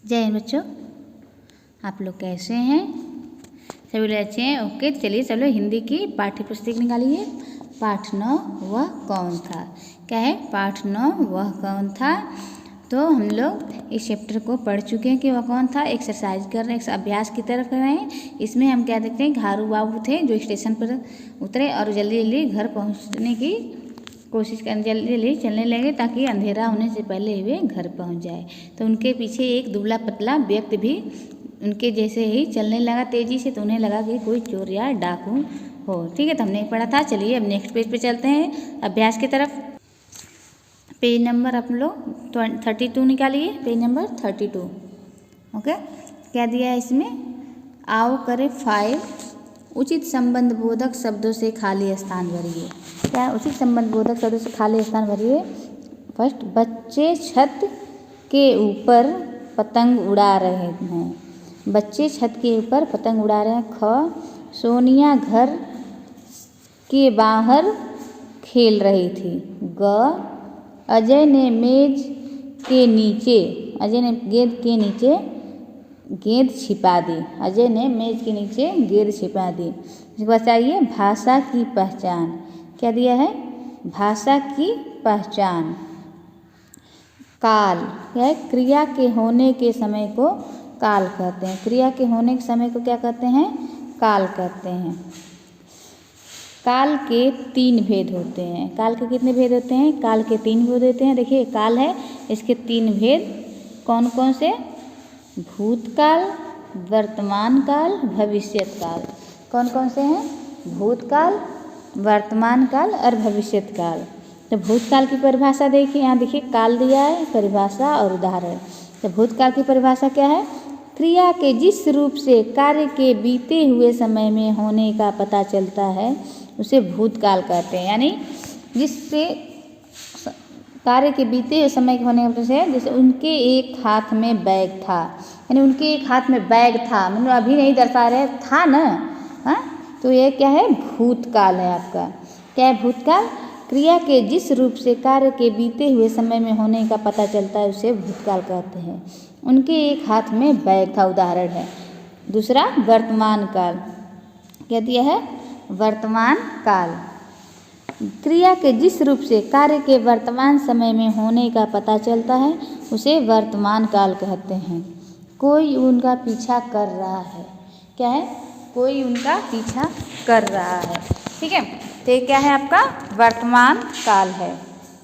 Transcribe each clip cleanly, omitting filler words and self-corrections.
जय हिंद बच्चों, आप लोग कैसे हैं? सभी लोग अच्छे हैं? ओके, चलिए सब लोग हिंदी की पाठ्य पुस्तक निकालिए। पाठ 9 वह कौन था। क्या है? पाठ 9 वह कौन था। तो हम लोग इस चैप्टर को पढ़ चुके हैं कि वह कौन था। एक्सरसाइज कर रहे हैं, अभ्यास की तरफ कर रहे हैं। इसमें हम क्या देखते हैं, घारू बाबू थे जो स्टेशन पर उतरे और जल्दी जल्दी घर पहुंचने की कोशिश कर जल्दी जल्दी चलने लगे ताकि अंधेरा होने से पहले वे घर पहुंच जाए। तो उनके पीछे एक दुबला पतला व्यक्ति भी उनके जैसे ही चलने लगा तेज़ी से। तो उन्हें लगा कि कोई चोर या डाकू हो। ठीक है, तो हमने पढ़ा था। चलिए अब नेक्स्ट पेज पे चलते हैं अभ्यास की तरफ। पेज नंबर आप लोग 32 निकालिए। Page number 32। ओके, क्या दिया है इसमें? आओ करें 5 उचित संबंध बोधक शब्दों से खाली स्थान भरिए। क्या उचित संबंध बोधक शब्दों से खाली स्थान भरिए? फर्स्ट, बच्चे छत के ऊपर पतंग उड़ा रहे हैं। बच्चे छत के ऊपर पतंग उड़ा रहे हैं। ख, सोनिया घर के बाहर खेल रही थी। ग, अजय ने मेज के नीचे गेंद के नीचे गेंद छिपा दी। अजय ने मेज के नीचे गेंद छिपा दी। बताइए भाषा की पहचान। क्या दिया है? भाषा की पहचान। काल, क्या है? क्रिया के होने के समय को काल कहते हैं। क्रिया के होने के समय को क्या कहते हैं? काल कहते हैं। काल के 3 भेद होते हैं। काल के कितने भेद होते हैं? काल के 3 भेद होते हैं। देखिए काल है, इसके 3 भेद कौन कौन से? भूतकाल, वर्तमान काल, भविष्यत काल। कौन कौन से हैं? भूतकाल, वर्तमान काल और भविष्यत काल। तो भूतकाल की परिभाषा देखिए, यहाँ देखिए काल दिया है, परिभाषा और उदाहरण। तो भूतकाल की परिभाषा क्या है? क्रिया के जिस रूप से कार्य के बीते हुए समय में होने का पता चलता है उसे भूतकाल कहते हैं। यानी जिससे कार्य के बीते हुए समय के होने का से, जैसे उनके एक हाथ में बैग था, यानी उनके एक हाथ में बैग था, मतलब अभी नहीं दर्शा रहे, था ना। हाँ, तो ये क्या है? भूतकाल है आपका। क्या है भूतकाल? क्रिया के जिस रूप से कार्य के बीते हुए समय में होने का पता चलता है उसे भूतकाल कहते हैं। उनके एक हाथ में बैग था, उदाहरण है। दूसरा वर्तमान काल। क्या दिया है? वर्तमान काल। क्रिया के जिस रूप से कार्य के वर्तमान समय में होने का पता चलता है उसे वर्तमान काल कहते हैं। कोई उनका पीछा कर रहा है। क्या है? कोई उनका पीछा कर रहा है। ठीक है, तो ये क्या है? आपका वर्तमान काल है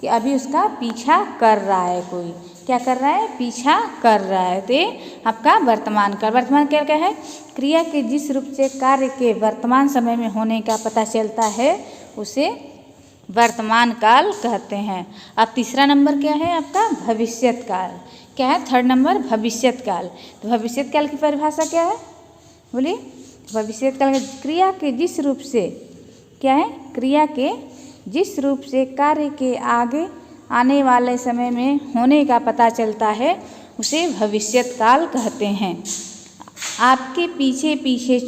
कि अभी उसका पीछा कर रहा है। कोई क्या कर रहा है? पीछा कर रहा है। तो ये आपका वर्तमान काल। वर्तमान काल क्या है? क्रिया के जिस रूप से कार्य के वर्तमान समय में होने का पता चलता है उसे वर्तमान काल कहते हैं। अब तीसरा नंबर क्या है आपका? भविष्यत काल। क्या है? 3rd नंबर भविष्यत काल। तो भविष्यत काल की परिभाषा क्या है? बोलिए। भविष्यत काल क्रिया के जिस रूप से, क्या है? क्रिया के जिस रूप से कार्य के आगे आने वाले समय में होने का पता चलता है उसे भविष्यत काल कहते हैं। आपके पीछे पीछे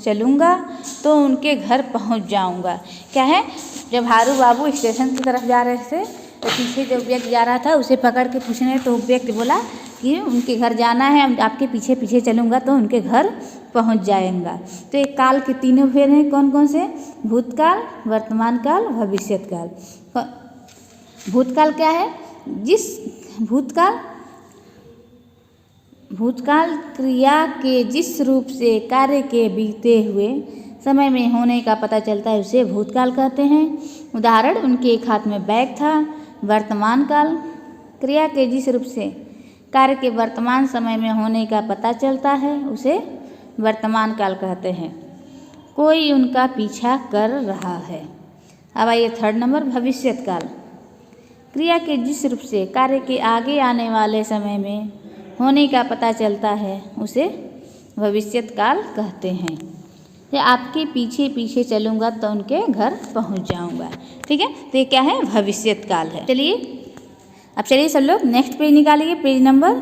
चलूँगा तो उनके घर पहुंच जाऊंगा। क्या है? जब हारू बाबू स्टेशन की तरफ जा रहे थे तो पीछे जो व्यक्ति जा रहा था उसे पकड़ के पूछने, तो व्यक्ति बोला कि उनके घर जाना है, आपके पीछे पीछे चलूँगा तो उनके घर पहुंच जाएगा। तो एक काल के 3 भेद हैं। कौन कौन से? भूतकाल, वर्तमान काल, भविष्यत काल। भूतकाल क्या है? भूतकाल क्रिया के जिस रूप से कार्य के बीते हुए समय में होने का पता चलता है उसे भूतकाल कहते हैं। उदाहरण, उनके एक हाथ में बैग था। वर्तमान काल क्रिया के जिस रूप से कार्य के वर्तमान समय में होने का पता चलता है उसे वर्तमान काल कहते हैं। कोई उनका पीछा कर रहा है। अब आइए 3rd नंबर भविष्यत काल। क्रिया के जिस रूप से कार्य के आगे आने वाले समय में होने का पता चलता है उसे भविष्यत काल कहते हैं। तो आपके पीछे पीछे चलूँगा तो उनके घर पहुँच जाऊँगा। ठीक है, तो ये क्या है? भविष्यत काल है। चलिए अब चलिए सब लोग नेक्स्ट पेज निकालिए, पेज नंबर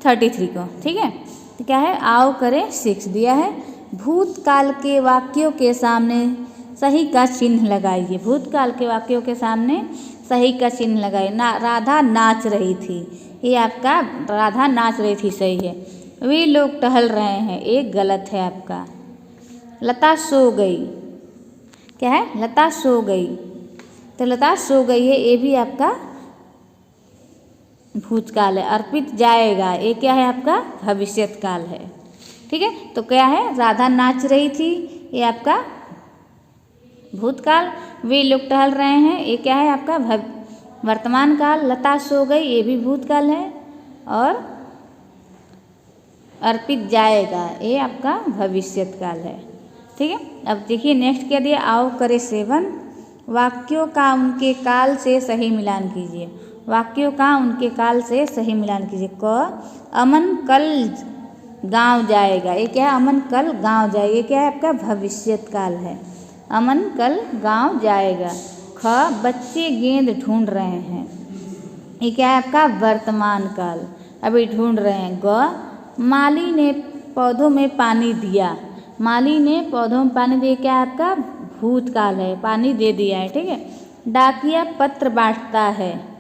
33 को। ठीक है, तो क्या है? आओ करें 6 दिया है। भूतकाल के वाक्यों के सामने सही का चिन्ह लगाइए। भूतकाल के वाक्यों के सामने सही का चिन्ह लगाए। राधा नाच रही थी, ये आपका राधा नाच रही थी सही है। वे लोग टहल रहे हैं, एक गलत है आपका। लता सो गई, क्या है? लता सो गई, तो लता सो गई है, ये भी आपका भूतकाल है। अर्पित जाएगा, ये क्या है आपका? भविष्यत काल है। ठीक है, तो क्या है? राधा नाच रही थी, ये आपका भूतकाल। वे लोग टहल रहे हैं, ये क्या है आपका? वर्तमान काल। लता सो गई, ये भी भूतकाल है। और अर्पित जाएगा, ये आपका भविष्यत काल है। ठीक है, अब देखिए नेक्स्ट क्या दिया? आओ करे सेवन। वाक्यों का उनके काल से सही मिलान कीजिए। वाक्यों का उनके काल से सही मिलान कीजिए। क, अमन कल गांव जाएगा, ये क्या है? अमन कल गांव जाएगा, ये क्या है आपका? भविष्यत काल है। अमन कल गांव जाएगा। ख, बच्चे गेंद ढूंढ रहे हैं, ये क्या है आपका? वर्तमान काल, अभी ढूंढ रहे हैं। ग, माली ने पौधों में पानी दिया, माली ने पौधों में पानी दिया, क्या है आपका? भूतकाल है, पानी दे दिया है। ठीक है, डाकिया पत्र बांटता है,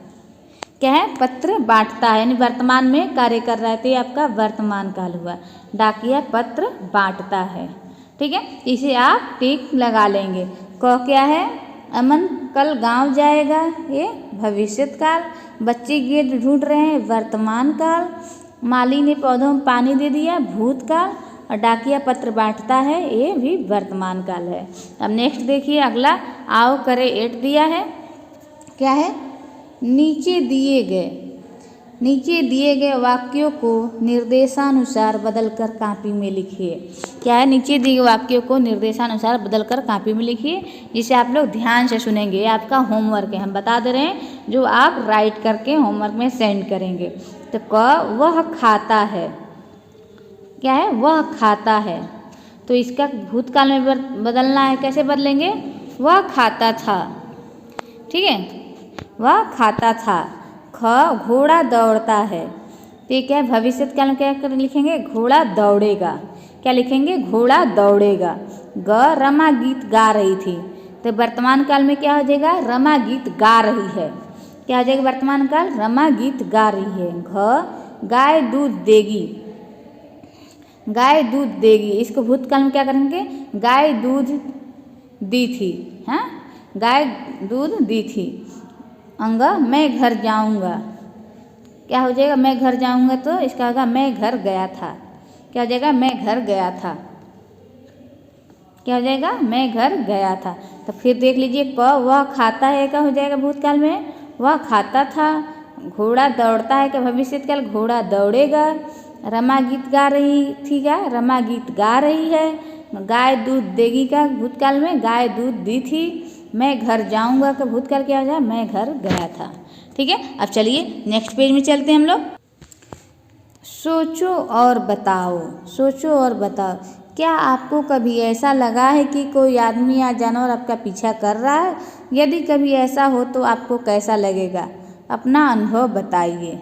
क्या है? पत्र बांटता है, यानी वर्तमान में कार्य कर रहा है, तो ये आपका वर्तमान काल हुआ। डाकिया पत्र बांटता है। ठीक है, इसे आप टिक लगा लेंगे। क क्या है? अमन कल गांव जाएगा, ये भविष्यत काल। बच्चे गेंद ढूंढ रहे हैं, वर्तमान काल। माली ने पौधों में पानी दे दिया, भूतकाल। और डाकिया पत्र बांटता है, ये भी वर्तमान काल है। अब नेक्स्ट देखिए अगला, आओ करे 8 दिया है, क्या है? नीचे दिए गए वाक्यों को निर्देशानुसार बदलकर कॉपी में लिखिए। क्या है? नीचे दिए गए वाक्यों को निर्देशानुसार बदलकर कॉपी में लिखिए, जिसे आप लोग ध्यान से सुनेंगे। ये आपका होमवर्क है, हम बता दे रहे हैं, जो आप राइट करके होमवर्क में सेंड करेंगे। तो क, वह खाता है, क्या है? वह खाता है, तो इसका भूतकाल में बदलना है। कैसे बदलेंगे? वह खाता था। ठीक है, वह खाता था। ख, घोड़ा दौड़ता है, तो ये क्या है? भविष्यत काल में क्या कर लिखेंगे? घोड़ा दौड़ेगा। क्या लिखेंगे? घोड़ा दौड़ेगा। ग, रमा गीत गा रही थी, तो वर्तमान काल में क्या हो जाएगा? रमा गीत गा रही है। क्या हो जाएगा वर्तमान काल? रमा गीत गा रही है। घ, गाय दूध देगी, गाय दूध देगी, इसको भूतकाल में क्या करेंगे? गाय दूध दी थी, हाँ, गाय दूध दी थी। अंग, मैं घर जाऊंगा, क्या हो जाएगा? मैं घर जाऊंगा, तो इसका होगा मैं घर गया था। क्या हो जाएगा? मैं घर गया था। क्या हो जाएगा? मैं घर गया था। तो फिर देख लीजिए, क, वह खाता है, क्या हो जाएगा भूतकाल में? वह खाता था। घोड़ा दौड़ता है, क्या भविष्यत काल? घोड़ा दौड़ेगा। रमा गीत गा रही थी, क्या? रमा गीत गा रही है। गाय दूध देगी, का भूतकाल में? गाय दूध दी थी। मैं घर जाऊंगा, का भूतकाल क्या हो जाए? मैं घर गया था। ठीक है, अब चलिए नेक्स्ट पेज में चलते हैं हम लोग। सोचो और बताओ, सोचो और बताओ। क्या आपको कभी ऐसा लगा है कि कोई आदमी या जानवर आपका पीछा कर रहा है? यदि कभी ऐसा हो तो आपको कैसा लगेगा? अपना अनुभव बताइए।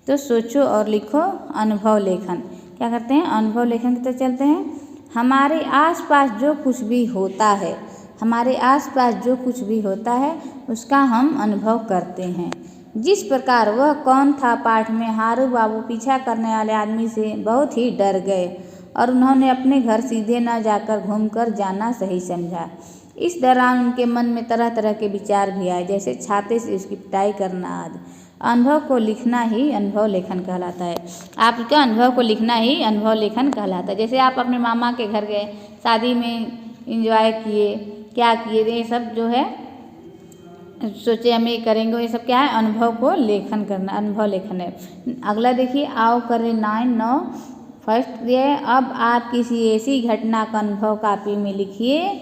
तो सोचो और लिखो अनुभव लेखन। क्या करते हैं? अनुभव लेखन की तरफ चलते हैं। हमारे आसपास जो कुछ भी होता है, हमारे आसपास जो कुछ भी होता है उसका हम अनुभव करते हैं। जिस प्रकार वह कौन था पाठ में हारू बाबू पीछा करने वाले आदमी से बहुत ही डर गए और उन्होंने अपने घर सीधे न जाकर घूमकर जाना सही समझा। इस दौरान उनके मन में तरह तरह के विचार भी आए, जैसे छाते से उसकी पिटाई करना आदि। अनुभव को लिखना ही अनुभव लेखन कहलाता है। आपका अनुभव को लिखना ही अनुभव लेखन कहलाता है। जैसे आप अपने मामा के घर गए, शादी में एंजॉय किए, क्या किए, ये सब जो है सोचे हम ये करेंगे, ये सब क्या है? अनुभव को लेखन करना, अनुभव लेखन है। अगला देखिए, आओ करें 9 फर्स्ट दिया है। अब आप किसी ऐसी घटना का अनुभव कॉपी में लिखिए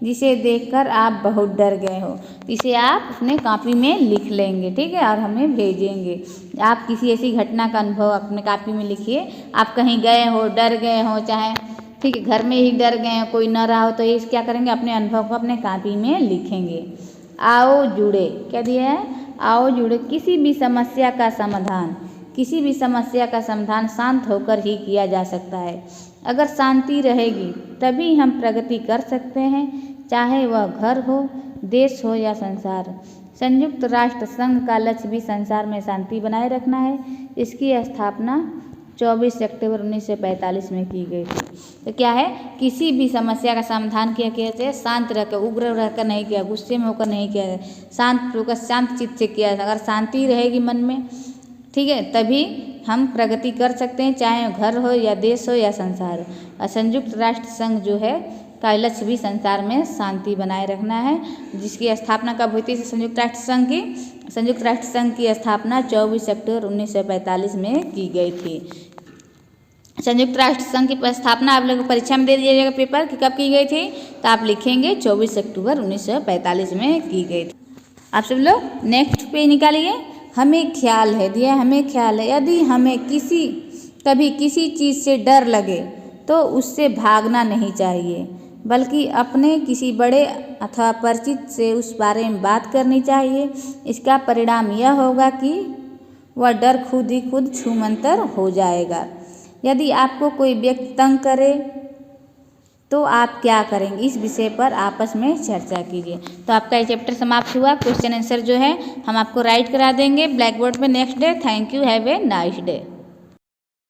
जिसे देखकर आप बहुत डर गए हो। इसे आप अपने कॉपी में लिख लेंगे, ठीक है, और हमें भेजेंगे। आप किसी ऐसी घटना का अनुभव अपने कॉपी में लिखिए। आप कहीं गए हो, डर गए हो, चाहे ठीक है घर में ही डर गए हो, कोई न रहा हो, तो ये क्या करेंगे? अपने अनुभव को अपने कॉपी में लिखेंगे। आओ जुड़े, क्या दिया है? आओ जुड़े। किसी भी समस्या का समाधान, किसी भी समस्या का समाधान शांत होकर ही किया जा सकता है। अगर शांति रहेगी तभी हम प्रगति कर सकते हैं, चाहे वह घर हो, देश हो या संसार। संयुक्त राष्ट्र संघ का लक्ष्य भी संसार में शांति बनाए रखना है। इसकी स्थापना 24 अक्टूबर 1945 में की गई थी। तो क्या है, किसी भी समस्या का समाधान किया कैसे, शांत रहकर, उग्र रहकर नहीं किया, गुस्से में होकर नहीं किया, शांत होकर शांत चित्त से किया। अगर शांति रहेगी मन में, ठीक है, तभी हम प्रगति कर सकते हैं, चाहे घर हो या देश हो या संसार हो। और संयुक्त राष्ट्र संघ जो है का लक्ष्य भी संसार में शांति बनाए रखना है, जिसकी स्थापना कब हुई थी संयुक्त राष्ट्र संघ की? संयुक्त राष्ट्र संघ की स्थापना 24 अक्टूबर 1945 में की गई थी। संयुक्त राष्ट्र संघ की स्थापना आप लोग परीक्षा में दे दीजिएगा पेपर कि कब की गई थी, तो आप लिखेंगे 24 अक्टूबर 1945 में की गई थी। आप सब लोग नेक्स्ट पेज निकालिए। हमें ख्याल है, दिया हमें ख्याल है, यदि हमें कभी किसी चीज़ से डर लगे तो उससे भागना नहीं चाहिए, बल्कि अपने किसी बड़े अथवा परिचित से उस बारे में बात करनी चाहिए। इसका परिणाम यह होगा कि वह डर खुद ही खुद छूमंतर हो जाएगा। यदि आपको कोई व्यक्ति तंग करे तो आप क्या करेंगे, इस विषय पर आपस में चर्चा कीजिए। तो आपका ये चैप्टर समाप्त हुआ। क्वेश्चन आंसर जो है हम आपको राइट करा देंगे ब्लैक बोर्ड पे next day. Thank you, have a nice day.